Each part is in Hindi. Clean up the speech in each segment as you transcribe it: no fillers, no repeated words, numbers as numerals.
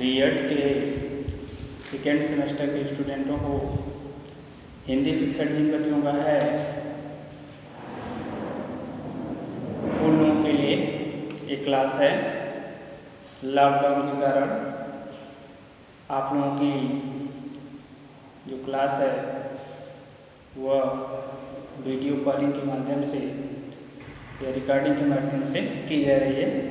बीएड के सेकेंड सेमेस्टर के स्टूडेंटों को हिंदी शिक्षक जिन बच्चों का है उन लोगों के लिए एक क्लास है। लॉकडाउन के कारण आप लोगों की जो क्लास है वह वीडियो कॉलिंग के माध्यम से या रिकॉर्डिंग के माध्यम से की जा रही है।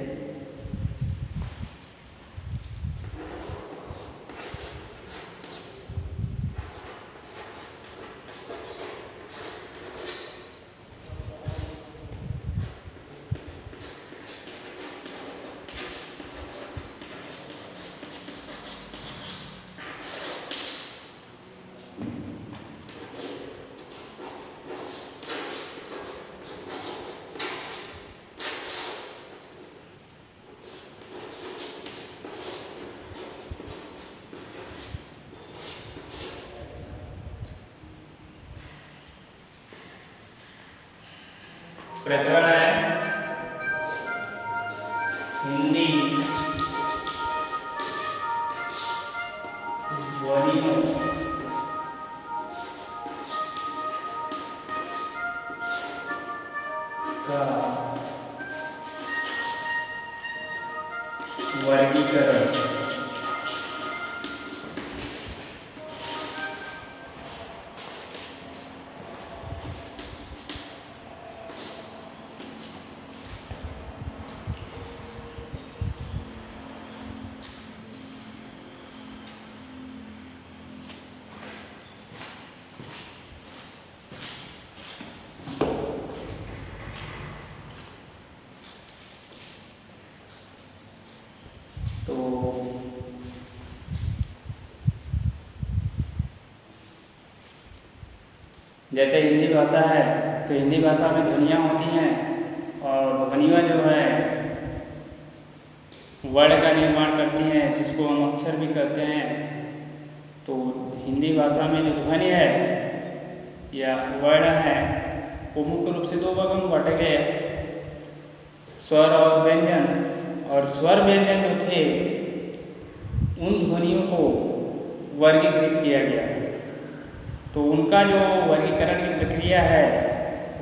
प्रकरण है हिंदी ध्वनियों का वर्गीकरण। तो जैसे हिंदी भाषा है तो हिंदी भाषा में ध्वनियाँ होती हैं और ध्वनियाँ जो है वर्ड का निर्माण करती हैं जिसको हम अक्षर भी कहते हैं। तो हिंदी भाषा में जो ध्वनि है या वर्ड है वो मुख्य रूप से दो भागों में बांटे गए, स्वर और व्यंजन। और स्वर व्यंजन जो थे उन ध्वनियों को वर्गीकृत किया गया। तो उनका जो वर्गीकरण की प्रक्रिया है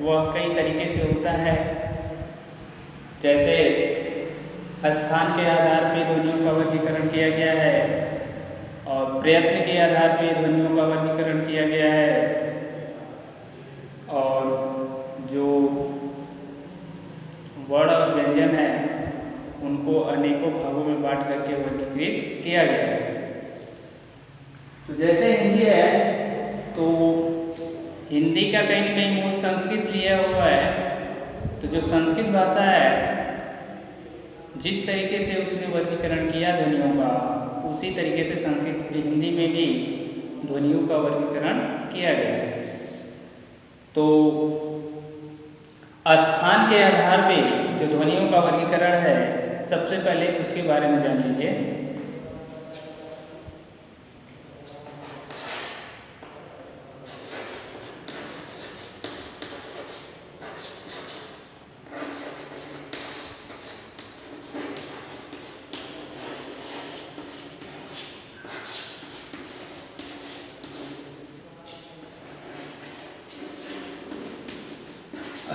वह कई तरीके से होता है। जैसे स्थान के आधार पर ध्वनियों का वर्गीकरण किया गया है और प्रयत्न के आधार पर ध्वनियों का वर्गीकरण किया गया है। और जो वर्ण और व्यंजन है उनको अनेकों भागों में बांट करके वर्गीकृत किया गया है। तो जैसे हिंदी है तो हिंदी का कहीं न कहीं मूल संस्कृत लिया हुआ है। तो जो संस्कृत भाषा है जिस तरीके से उसने वर्गीकरण किया ध्वनियों का उसी तरीके से संस्कृत हिंदी में भी ध्वनियों का वर्गीकरण किया गया है। तो स्थान के आधार पे जो ध्वनियों का वर्गीकरण है सबसे पहले उसके बारे में जान लीजिए।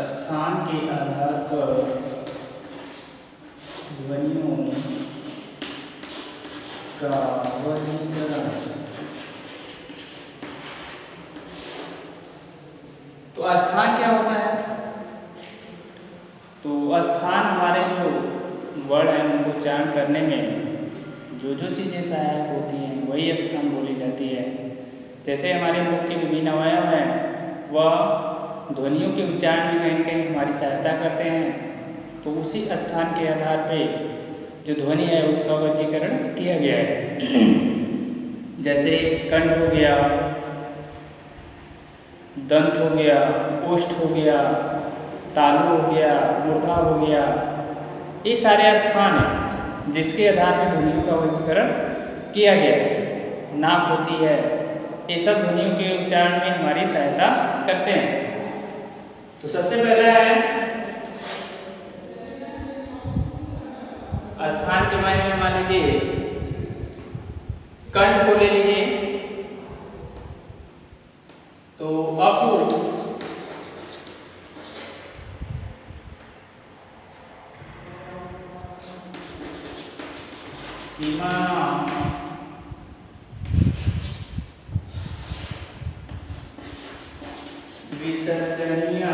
स्थान के आधार पर ध्वनियों का वर्गीकरण। तो स्थान क्या होता है? तो स्थान हमारे जो वर्ड हैं उनको उच्चारण करने में जो जो चीज़ें सहायक होती हैं वही स्थान बोली जाती है। जैसे हमारे मुख के विभिन्न अवयव हैं वह ध्वनियों के उच्चारण में कहीं न कहीं हमारी सहायता करते हैं। तो उसी स्थान के आधार पे जो ध्वनि है उसका वर्गीकरण किया गया है। जैसे कंठ हो गया, दंत हो गया, ओष्ठ हो गया, तालु हो गया, मूर्धा हो गया, ये सारे स्थान हैं जिसके आधार पर ध्वनियों का वर्गीकरण किया गया है। नाक होती है, ये सब ध्वनियों के उच्चारण में हमारी सहायता करते हैं। तो सबसे पहला है स्थान के मायने में मान लीजिए कंठ को ले लीजिए, तो अपू, विसर्जनीय,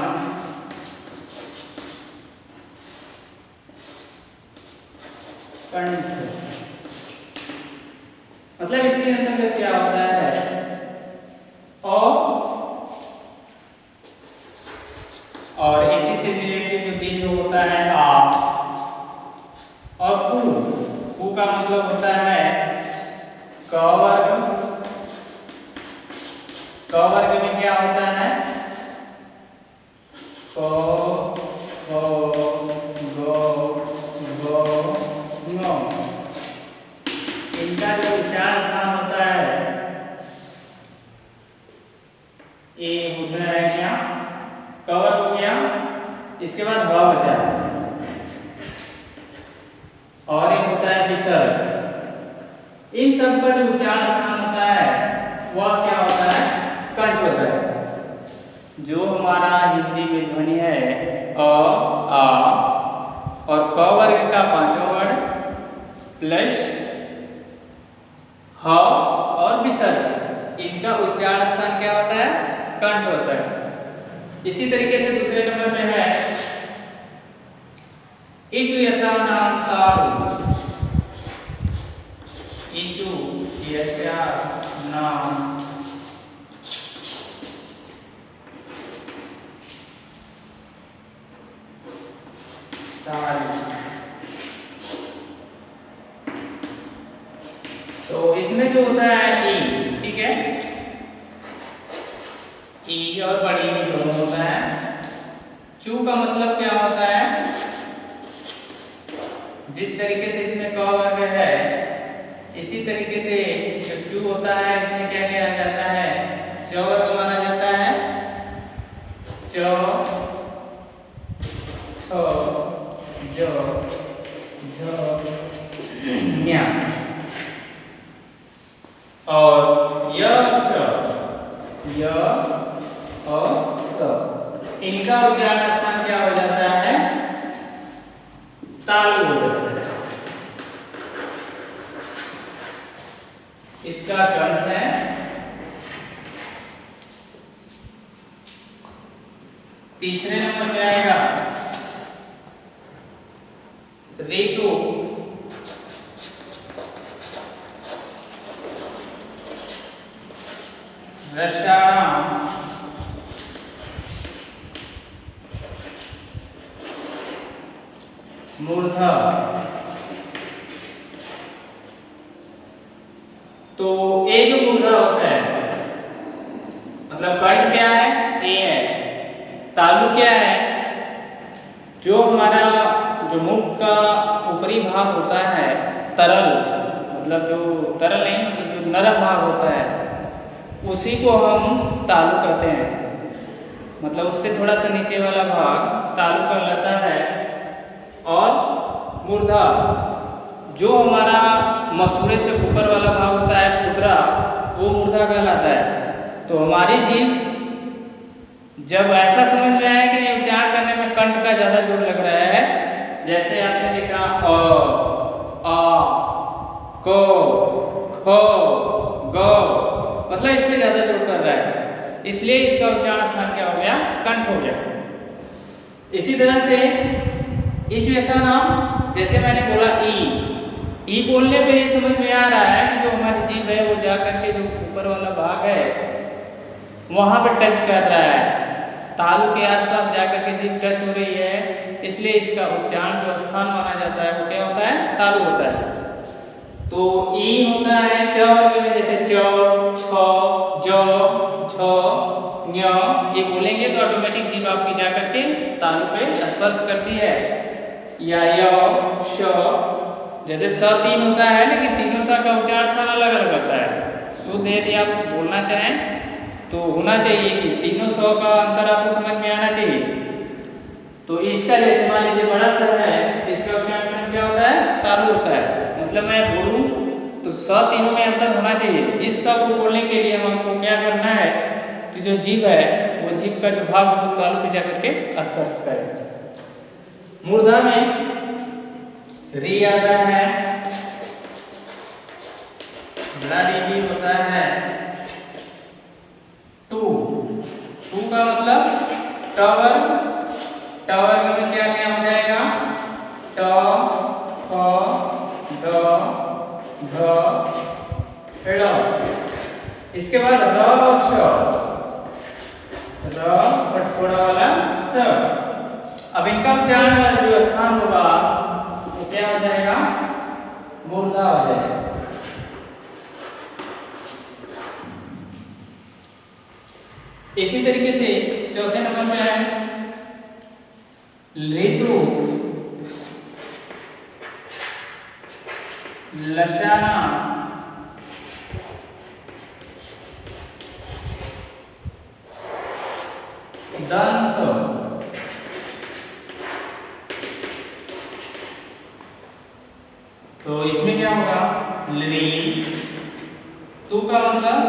कंठ। मतलब इसके अंतर्गत क्या होता है, और इसी से रिलेटेड जो तीन जो होता है आ, और कु का मतलब होता है क वर्ग। क वर्ग में क्या होता है, क, ख, ग, घ, ङ। इनका जो उच्चारण स्थान होता है ए होता है क्या, कवर हो गया, इसके बाद भ बचा और एक होता है विसर्ग। इन सब का जो उच्चारण स्थान होता है वह क्या होता है, कंठ होता है। जो हमारा हिंदी में ध्वनि है अ, आ और क वर्ग का पांचों वर्ण प्लस ह और विसर्ग, इनका उच्चारण स्थान क्या होता है, कंठ होता है। इसी तरीके से दूसरे नंबर में है इजु यशा नाम तालु, इजु यशा नाम तालु। तो इसमें जो होता है ई, ठीक है, ई और बड़ी ई दोनों होता है। चू का मतलब क्या होता है, जिस तरीके से इसमें क वर्ग है इसी तरीके से जो चू होता है इसमें क्या किया जाता है, च वर्ग माना जाता है। च, छ, ज, झ, ञ और य, श, य और स, इनका उच्चारण स्थान क्या हो जाता है, तालु हो जाता है। इसका कंठ है, तीसरे नंबर पे आएगा रेटू, रसायन, मूर्धा। तो ए जो मूर्धा होता है, मतलब कंठ क्या है, ए है। तालु क्या है, जो हमारा जो मुख का ऊपरी भाग होता है तरल, मतलब जो तरल नहीं, मतलब जो नरम भाग होता है उसी को हम तालु कहते हैं। मतलब उससे थोड़ा सा नीचे वाला भाग तालु कहलाता है। और मूर्धा जो हमारा मसूड़े से ऊपर वाला भाग होता है खुदरा, वो मूर्धा कहलाता है। तो हमारी जीभ जब ऐसा समझ में आया कि नहीं उच्चारण करने में कंठ का ज्यादा जोर लग रहा है, जैसे आपने देखा अ, आ, को, ख, ग, मतलब इसमें ज्यादा जोर कर रहा है, इसलिए इसका उच्चारण स्थान क्या हो गया, कंठ हो गया। इसी तरह से इजु यशा नाम, जैसे मैंने बोला ई बोलने पे ये समझ में आ रहा है कि जो हमारी जीभ है वो जा करके जो ऊपर वाला भाग है वहां पे टच कर रहा है, तालु के आसपास जाकर के जीभ टच हो रही है, इसलिए इसका उच्चारण जो स्थान माना जाता है वो क्या होता है, तालु होता है। तो ई होता है च वर्ग में, जैसे च, छ, ज, झ, ञ, ये बोलेंगे तो ऑटोमेटिक जीभ आपकी जाकर के तालु पे स्पर्श करती है। या य, श, जैसे स तीन होता है लेकिन तीनों सा का उच्चारण स्थान अलग अलग होता है। शुद्ध यदि आप बोलना चाहें तो होना चाहिए कि तीनों सौ का अंतर आपको समझ में आना चाहिए। तो इसका जैसे मान लीजिए बड़ा सा है, इसका उच्चारण स्थान क्या होता है, तालु होता है। मतलब मैं बोलूं तो स स तीनों में अंतर होना चाहिए। इस स को बोलने के लिए हमको क्या करना है कि जो जीभ है वो जीभ का जो भाग वो तालु पे जाकर के स्पर्श करे। मूर्धा में री आता है, बड़ा री भी होता है, टू, टू का मतलब टावर, टावर में क्या क्या हो जाएगा, ट, फ, ड, ढ, ड़। इसके बाद र और श, र और थोड़ा वाला स। अब इनका उच्चारण जो स्थान होगा वो क्या हो जाएगा, मूर्धा हो जाएगा। इसी तरीके से चौथे नंबर में है ऋतु, लसाना, दंत, तो इसमें क्या होगा, ली, तू का मतलब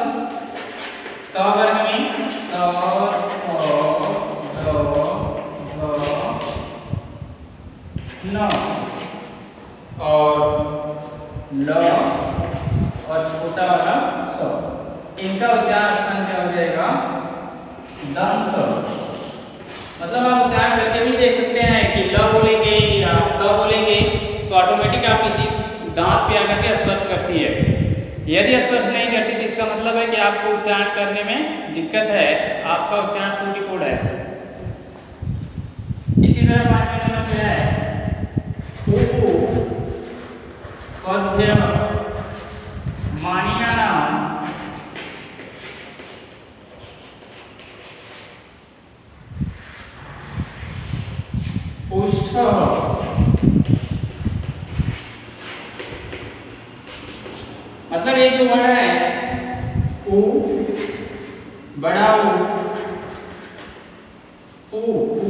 त वर्ग में त, थ, द, ध, न और ल और छोटा वाला स। इनका उच्चारण स्थान क्या हो जाएगा, दंत। मतलब आप उच्चारण करके भी देख सकते हैं कि ल बोलेंगे या त बोलेंगे तो ऑटोमेटिक आपकी जीभ दांत पे आकर के स्पर्श करती है। यदि स्पर्श नहीं करती तो इसका मतलब है कि आपको उच्चारण करने में दिक्कत है, आपका उच्चारण त्रुटिपूर्ण है। इसी तरह 5वें नंबर पे है पद्य, मानियाना, उष्ठ, मतलब ये जो वर्ड है उ, बड़ा उ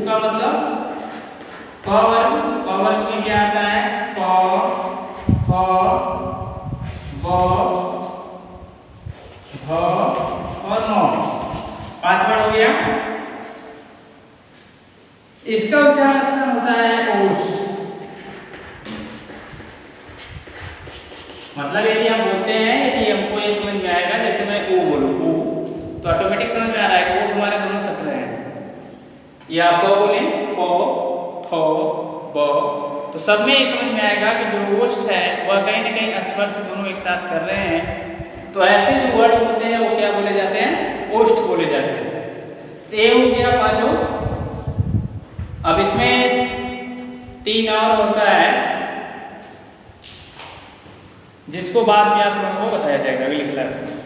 का मतलब पावर, पावर में क्या आता है, प, फ, ब, भ और न। 5 वर्ड हो गया। इसका उच्चारण स्थान होता है ओष्ठ। मतलब यदि हम बोलते हैं यदि हमको ये समझ में आएगा, जैसे मैं ओ बोलूं ओ, तो ऑटोमेटिक समझ में आ रहा है कि ओ हमारे दोनों शब्द हैं। या प बोले प, थ, ब, तो सब में ये समझ में आएगा कि जो ओष्ठ है वह कहीं ना कहीं स्पर्श दोनों एक साथ कर रहे हैं। तो ऐसे जो वर्ड होते हैं वो क्या बोले जाते हैं, ओष्ठ बोले जाते हैं। तो ये हो गया पांचों। अब इसमें 3 और होता है जिसको बाद में आप लोगों को बताया जाएगा अगली क्लास में।